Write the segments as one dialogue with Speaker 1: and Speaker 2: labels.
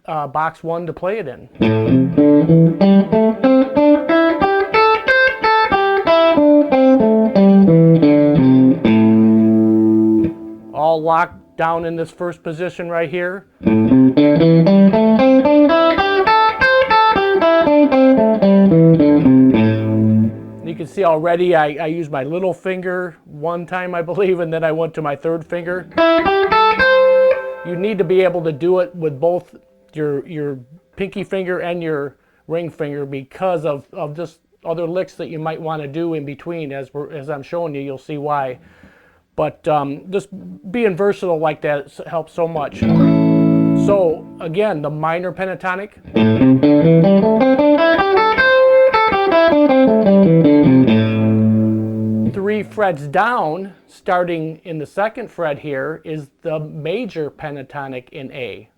Speaker 1: box 1 to play it in. All locked down in this first position right here. You can see already I used my little finger one time, I believe, and then I went to my third finger. You need to be able to do it with both your pinky finger and your ring finger because of just other licks that you might want to do in between. As I'm showing you, you'll see why. But just being versatile like that helps so much. So again, the minor pentatonic. 3 frets down, starting in the 2nd fret here, is the major pentatonic in A.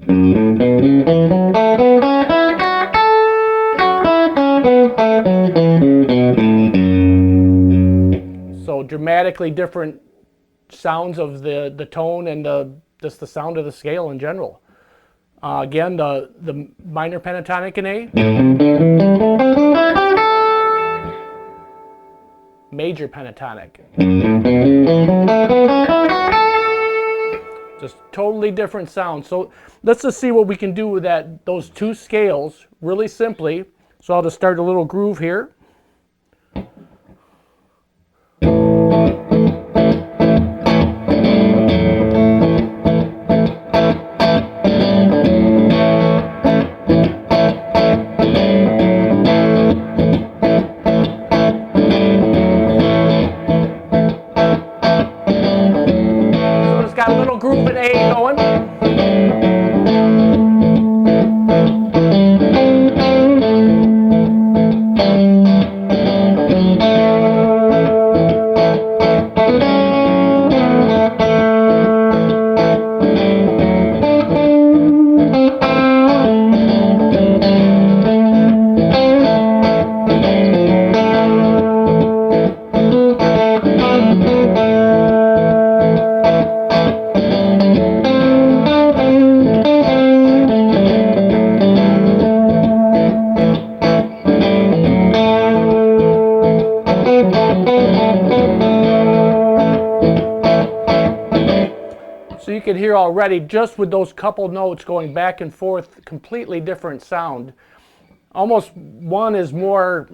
Speaker 1: So dramatically different sounds of the tone and just the sound of the scale in general. Again, the minor pentatonic in A. Major pentatonic. Just totally different sound. So let's just see what we can do with those 2 scales really simply. So I'll just start a little groove here. Got a little groove in A going. So you can hear already, just with those couple notes going back and forth, completely different sound. Almost one is more,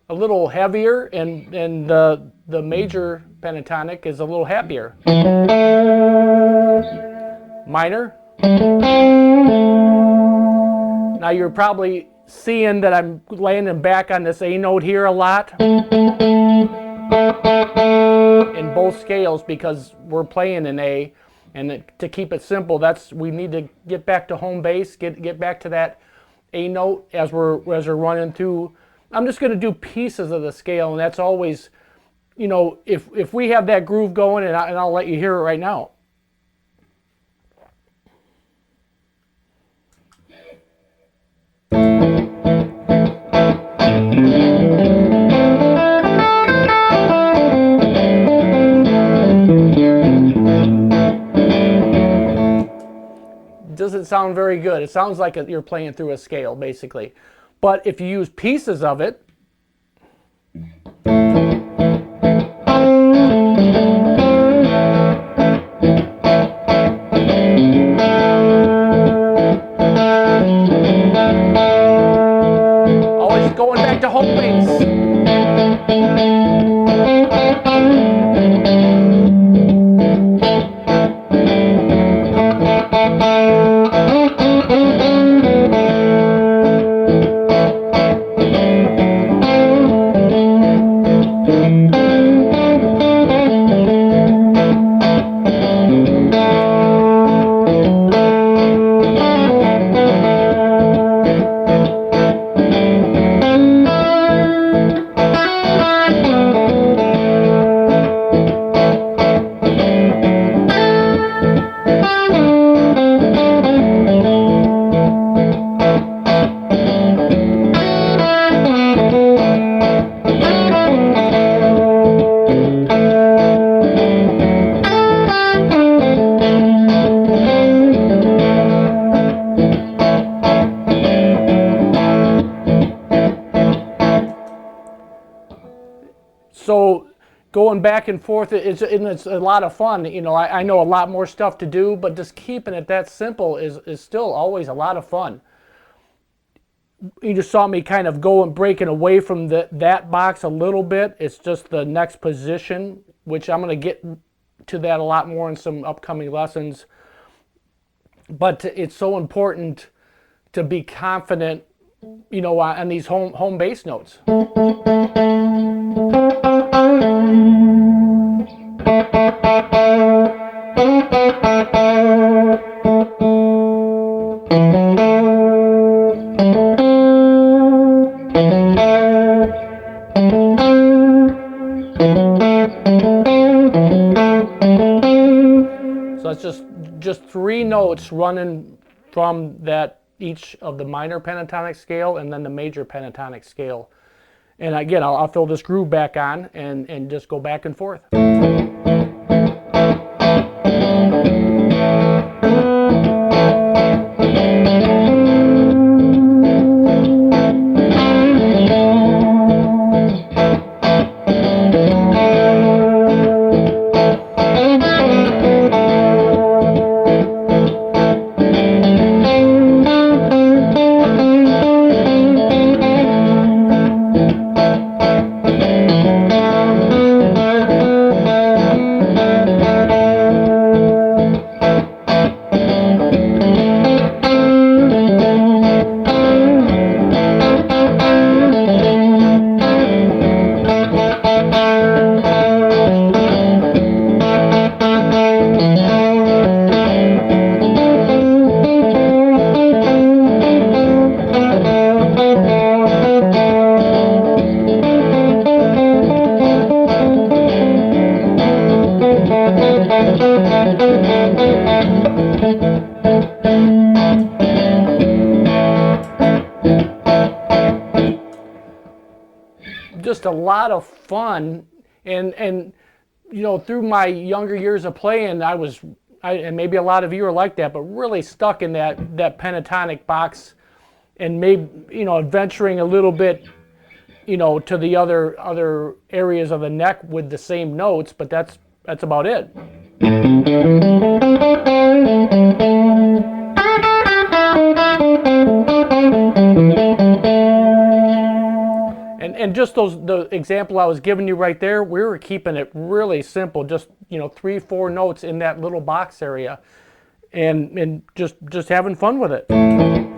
Speaker 1: a little heavier, and the major pentatonic is a little happier. Minor. Now you're probably seeing that I'm landing back on this A note here a lot in both scales because we're playing in A. And to keep it simple, we need to get back to home base, get back to that A note as we're running through. I'm just going to do pieces of the scale, and that's always, you know, if we have that groove going, and I'll let you hear it right now. Doesn't sound very good. It sounds like you're playing through a scale, basically. But if you use pieces of it, always going back to home base. So going back and forth, it's a lot of fun. You know, I know a lot more stuff to do, but just keeping it that simple is still always a lot of fun. You just saw me kind of go and breaking away from that box a little bit. It's just the next position, which I'm going to get to that a lot more in some upcoming lessons. But it's so important to be confident, you know, on these home bass notes. So it's just 3 notes running from that each of the minor pentatonic scale and then the major pentatonic scale. And again, I'll throw this groove back on and just go back and forth. Just a lot of fun, and you know, through my younger years of playing, and maybe a lot of you are like that, but really stuck in that pentatonic box, and maybe, you know, adventuring a little bit, you know, to the other areas of the neck with the same notes, but that's about it. And just the example I was giving you right there, we were keeping it really simple, just, you know, 3-4 notes in that little box area, and just having fun with it. I'm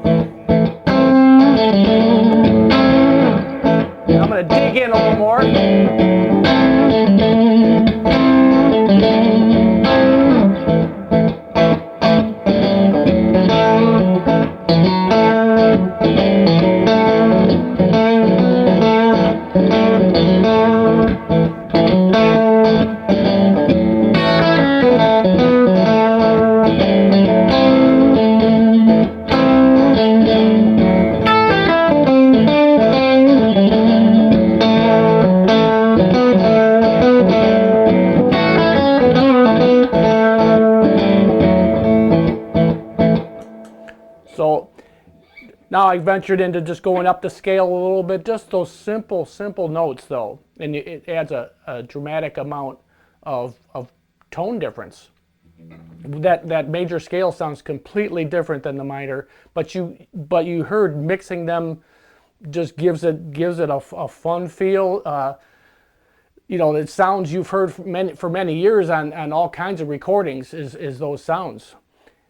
Speaker 1: going to dig in a little more. So now I ventured into just going up the scale a little bit, just those simple notes though, and it adds a dramatic amount of tone difference. That major scale sounds completely different than the minor, but you heard mixing them just gives it a fun feel. You know, it sounds you've heard for many years on all kinds of recordings is those sounds.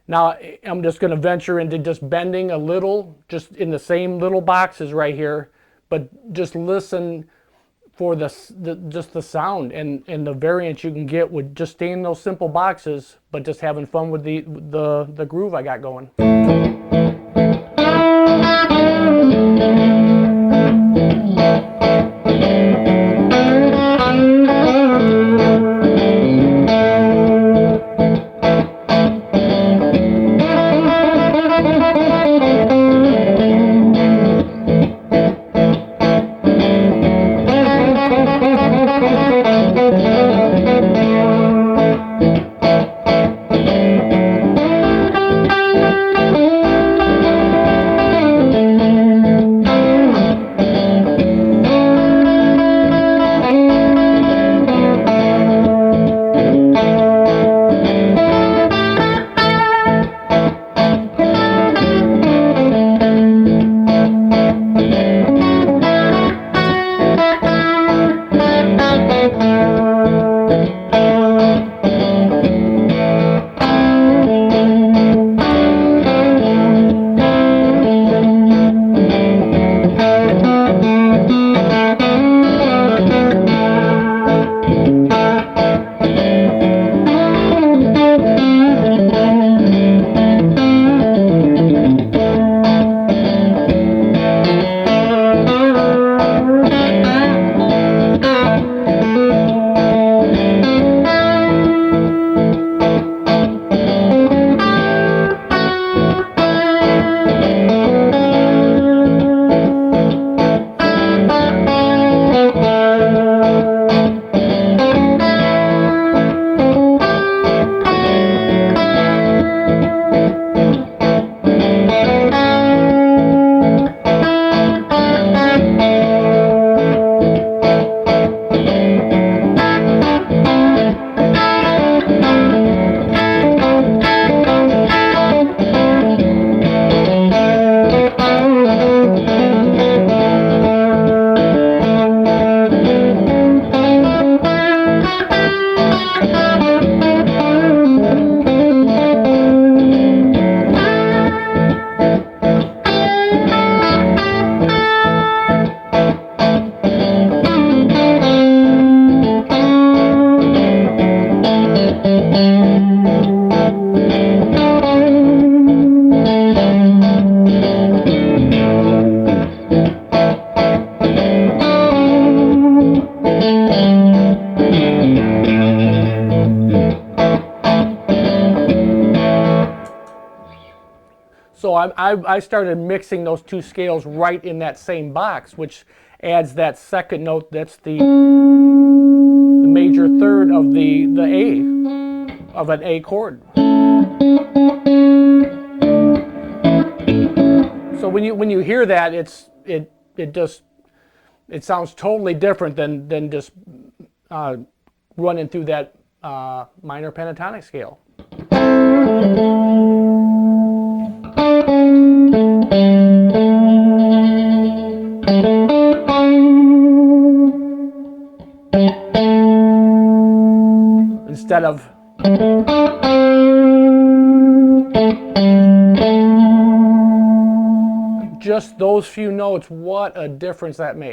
Speaker 1: Now I'm just going to venture into just bending a little, just in the same little boxes right here, but just listen for just the sound and the variance you can get with just staying in those simple boxes, but just having fun with the groove I got going. So I started mixing those two scales right in that same box, which adds that second note. That's the major third of the A, of an A chord. So when you hear that, it sounds totally different than just running through that minor pentatonic scale. Instead of just those few notes, what a difference that makes.